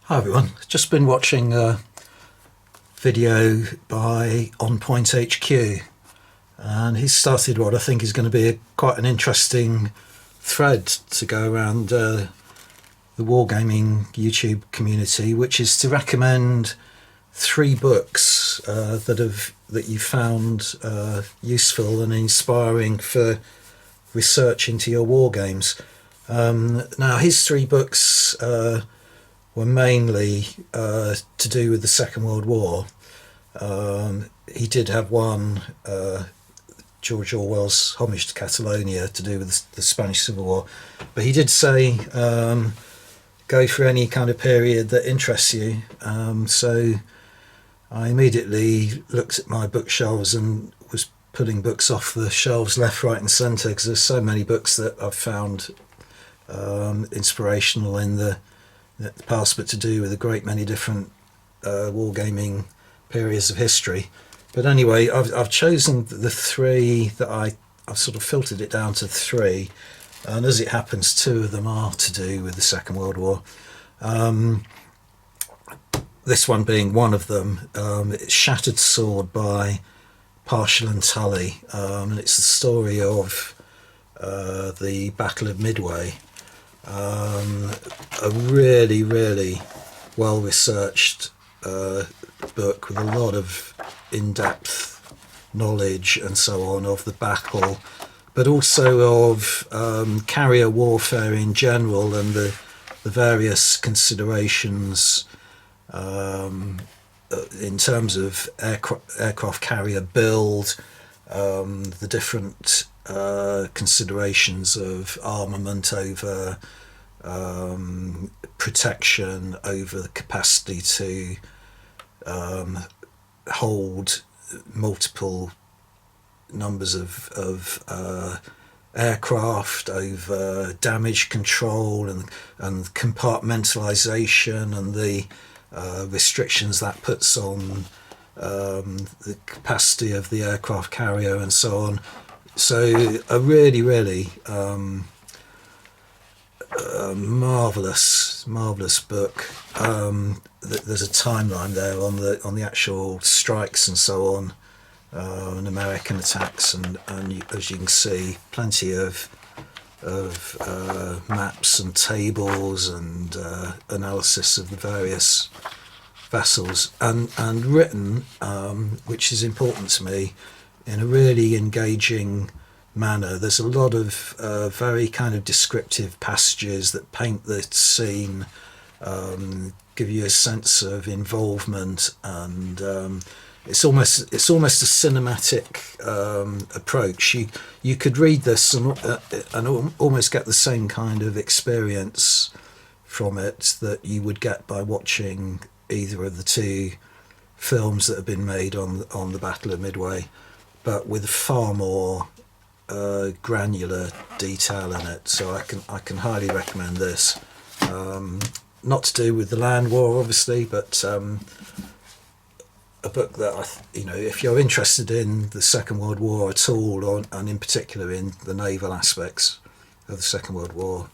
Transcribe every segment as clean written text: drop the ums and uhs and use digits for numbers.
Hi everyone, just been watching a video by On Point HQ, and he's started what I think is going to be quite an interesting thread to go around the wargaming YouTube community, which is to recommend three books that you found useful and inspiring for research into your war games. Now his three books were mainly to do with the Second World War. He did have one, George Orwell's Homage to Catalonia, to do with the Spanish Civil War, but he did say go for any kind of period that interests you. So I immediately looked at my bookshelves and was pulling books off the shelves left, right and centre, because there's so many books that I've found inspirational in the past, but to do with a great many different wargaming periods of history. But anyway, I've chosen the three that I've sort of filtered it down to three, and as it happens, two of them are to do with the Second World War. This one being one of them. It's Shattered Sword by Partial and Tully, and it's the story of the Battle of Midway. A really, really well-researched book with a lot of in-depth knowledge and so on of the battle, but also of carrier warfare in general and the various considerations in terms of aircraft carrier build, the different considerations of armament over protection, over the capacity to hold multiple numbers of aircraft, over damage control and compartmentalization and the restrictions that puts on the capacity of the aircraft carrier and so on. So a really, really marvelous book. There's a timeline there on the actual strikes and so on, and American attacks, and as you can see, plenty of maps and tables and analysis of the various vessels, and written, which is important to me, in a really engaging manner. There's a lot of very kind of descriptive passages that paint the scene, give you a sense of involvement, and it's almost a cinematic approach. You could read this and almost get the same kind of experience from it that you would get by watching either of the two films that have been made on the Battle of Midway, but with far more granular detail in it. So I can highly recommend this. Not to do with the land war, obviously, but a book that if you're interested in the Second World War at all, and in particular in the naval aspects of the Second World War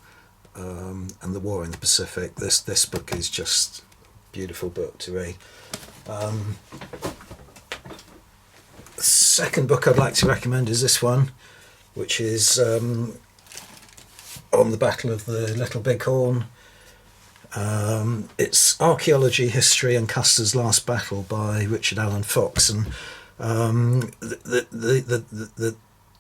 and the war in the Pacific, this book is just a beautiful book to read. The second book I'd like to recommend is this one, which is on the Battle of the Little Bighorn. It's Archaeology, History and Custer's Last Battle by Richard Allen Fox, and the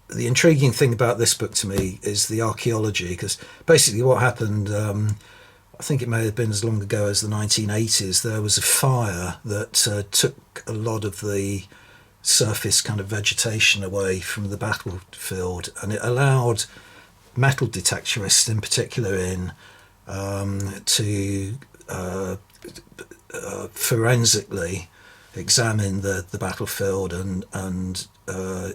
intriguing thing about this book to me is the archaeology, because basically what happened, I think it may have been as long ago as the 1980s, there was a fire that took a lot of the surface kind of vegetation away from the battlefield, and it allowed metal detectorists in particular to forensically examine the battlefield and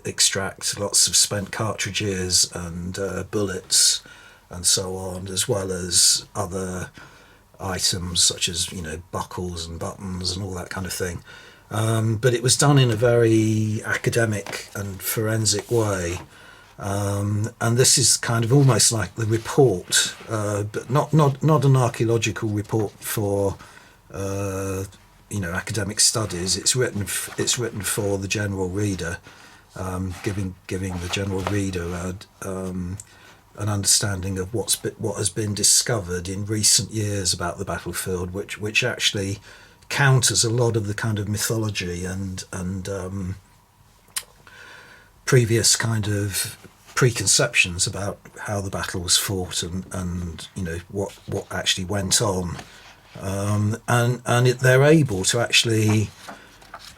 extract lots of spent cartridges and bullets and so on, as well as other items such as buckles and buttons and all that kind of thing. But it was done in a very academic and forensic way, and this is kind of almost like the report, but not an archaeological report for academic studies. It's written for the general reader, giving the general reader an understanding of what has been discovered in recent years about the battlefield, which actually counters a lot of the kind of mythology and previous kind of preconceptions about how the battle was fought and what actually went on. They're able to actually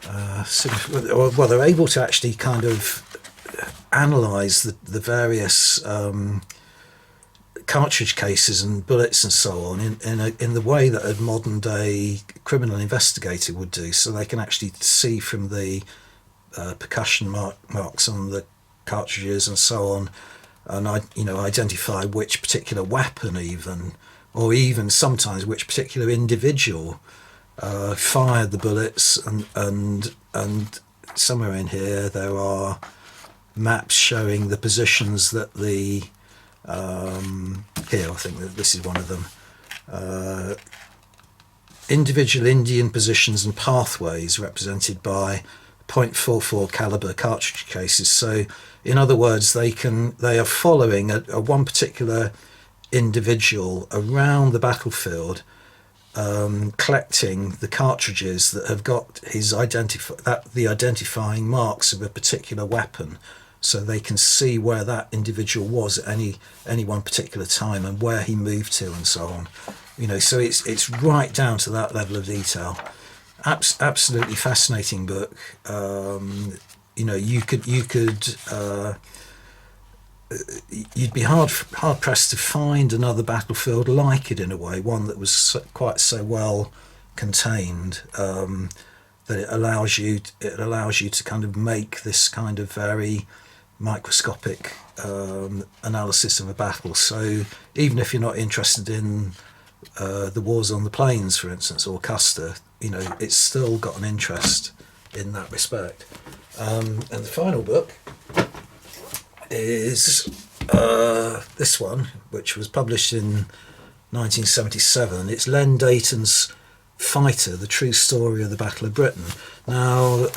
they're able to actually kind of analyze the various cartridge cases and bullets and so on in the way that a modern day criminal investigator would do, so they can actually see from the percussion marks on the cartridges and so on, and identify which particular weapon or even sometimes which particular individual fired the bullets, and somewhere in here there are maps showing the positions that the here I think that this is one of them, individual Indian positions and pathways represented by .44 caliber cartridge cases. So in other words, they are following a one particular individual around the battlefield, collecting the cartridges that have got the identifying marks of a particular weapon, so they can see where that individual was at any one particular time and where he moved to and so on. So it's right down to that level of detail. Absolutely fascinating book. You'd be hard pressed to find another battlefield like it, in a way, one that was quite so well contained, that it allows you to kind of make this kind of very microscopic analysis of a battle. So even if you're not interested in the wars on the plains, for instance, or Custer, it's still got an interest in that respect. And the final book is this one, which was published in 1977. It's Len Deighton's Fighter, The True Story of the Battle of Britain. Now,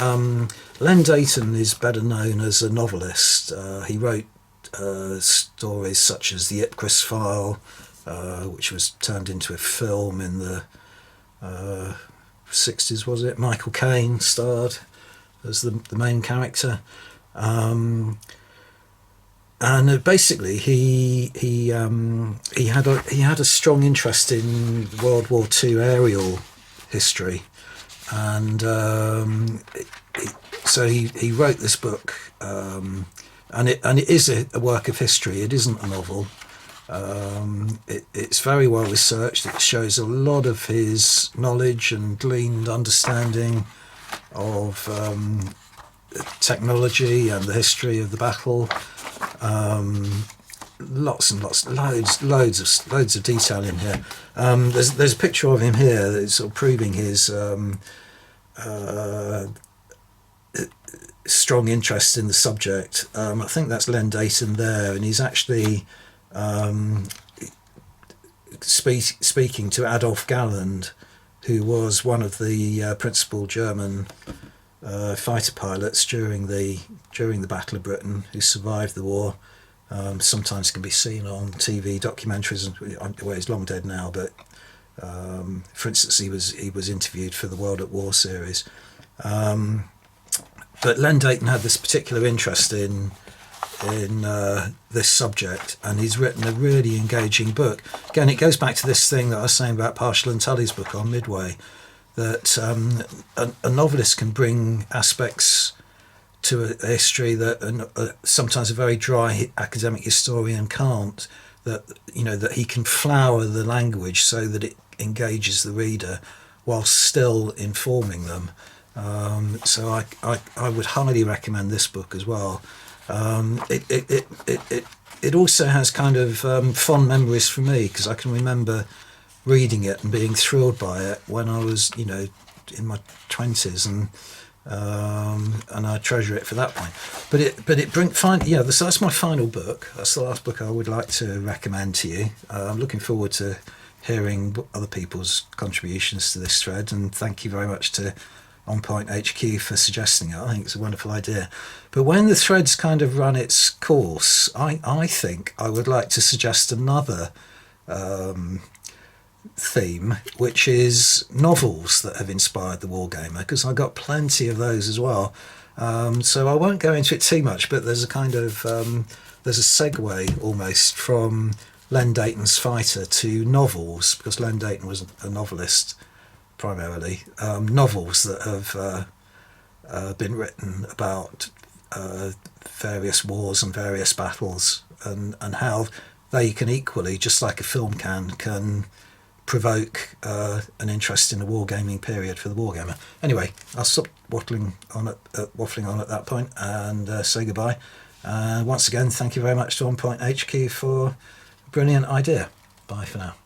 Len Deighton is better known as a novelist. He wrote stories such as The Ipcress File, which was turned into a film in the 60s, was it? Michael Caine starred as the main character. And basically, he had a strong interest in World War II aerial history, and so he wrote this book, and it is a work of history. It isn't a novel. It's very well researched. It shows a lot of his knowledge and gleaned understanding of technology and the history of the battle. Loads of detail in here. There's a picture of him here that's sort of proving his strong interest in the subject. I think that's Len Deighton there, and he's actually speaking to Adolf Galland, who was one of the principal German fighter pilots during the Battle of Britain, who survived the war. Sometimes can be seen on TV documentaries. Well, he's long dead now, but for instance, he was interviewed for the World at War series. But Len Deighton had this particular interest in this subject, and he's written a really engaging book. Again, it goes back to this thing that I was saying about Partial and Tully's book on Midway, that a novelist can bring aspects to a history that sometimes a very dry academic historian can't. That he can flower the language so that it engages the reader while still informing them. So I would highly recommend this book as well. It also has kind of fond memories for me, because I can remember reading it and being thrilled by it when I was in my 20s, and I treasure it for that point. That's my final book. That's the last book I would like to recommend to you. I'm looking forward to hearing other people's contributions to this thread, and thank you very much to On Point HQ for suggesting it. I think it's a wonderful idea. But when the thread's kind of run its course, I think I would like to suggest another theme, which is novels that have inspired the wargamer, because I got plenty of those as well. So I won't go into it too much, but there's a kind of there's a segue almost from Len Deighton's Fighter to novels, because Len Deighton was a novelist primarily. Novels that have been written about various wars and various battles, and how they can equally, just like a film can provoke an interest in the wargaming period for the wargamer. Anyway, I'll stop waffling on at that point and say goodbye. Once again, thank you very much to On Point HQ for a brilliant idea. Bye for now.